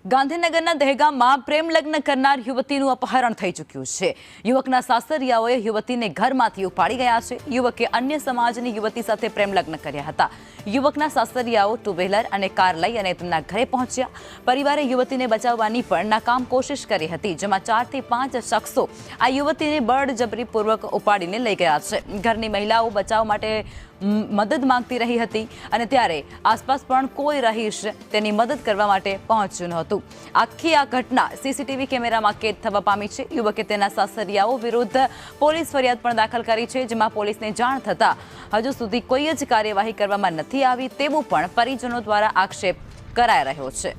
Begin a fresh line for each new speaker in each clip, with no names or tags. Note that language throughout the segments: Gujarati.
ગાંધીનગરના દહેગામમાં પ્રેમ લગ્ન કરનાર યુવતીનું અપહરણ થઈ ચૂક્યું છે। યુવકના સાસરિયાઓએ યુવતીને ઘરમાંથી ઉપાડી ગયા છે। યુવકે અન્ય સમાજની યુવતી સાથે પ્રેમ લગ્ન કર્યા હતા। યુવકના સાસરિયાઓ ટુ વ્હીલર અને કાર લઈ અને તેમના ઘરે પહોંચ્યા। પરિવારે યુવતીને બચાવવાની પણ નાકામ કોશિશ કરી હતી, જેમાં 4 થી 5 શખ્સો આ યુવતીને બળજબરીપૂર્વક ઉપાડીને લઈ ગયા છે। ઘરની મહિલાઓ બચાવ માટે મદદ માંગતી રહી હતી અને ત્યારે આસપાસ પણ કોઈ રહીશ તેની મદદ કરવા માટે પહોંચ્યું નહોતું। આખી આ ઘટના સીસીટીવી કેમેરામાં કેદ થવા પામી છે। યુવકે તેના સાસરિયાઓ વિરુદ્ધ પોલીસ ફરિયાદ પણ દાખલ કરી છે, જેમાં પોલીસને જાણ થતા હજુ સુધી કોઈ જ કાર્યવાહી કરવામાં નથી આવી તેવું પણ પરિજનો દ્વારા આક્ષેપ કરાઈ રહ્યો છે।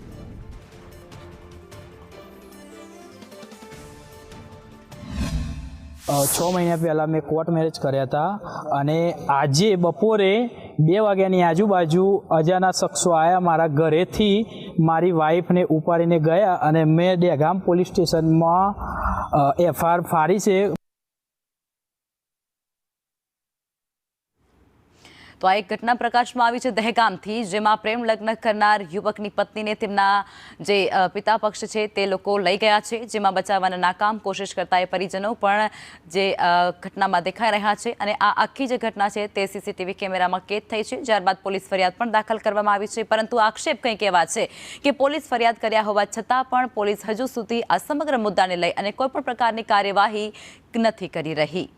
છ મહિના પહેલાં મેં કોર્ટ મેરેજ કર્યા હતા અને આજે બપોરે 2 વાગ્યાની આજુબાજુ અજાના શખ્સો આવ્યા, મારા ઘરેથી મારી વાઈફને ઉપાડીને ગયા અને મેં દહેગામ પોલીસ સ્ટેશનમાં એફઆઈઆર ફાડી છે।
તો આ એક ઘટના પ્રકાશમાં આવી છે દહેગામથી, જેમાં પ્રેમ લગ્ન કરનાર યુવકની પત્નીને તેમના જે પિતા પક્ષ છે તે લોકો લઈ ગયા છે, જેમાં બચાવવાના નાકામ કોશિશ કરતા એ પરિજનો પણ જે ઘટનામાં દેખાઈ રહ્યા છે। અને આ આખી જે ઘટના છે તે સીસીટીવી કેમેરામાં કેદ થઈ છે, ત્યારબાદ પોલીસ ફરિયાદ પણ દાખલ કરવામાં આવી છે। પરંતુ આક્ષેપ કંઈક એવા છે કે પોલીસ ફરિયાદ કર્યા હોવા છતાં પણ પોલીસ હજુ સુધી આ સમગ્ર મુદ્દાને લઈ અને કોઈ પણ પ્રકારની કાર્યવાહી નથી કરી રહી।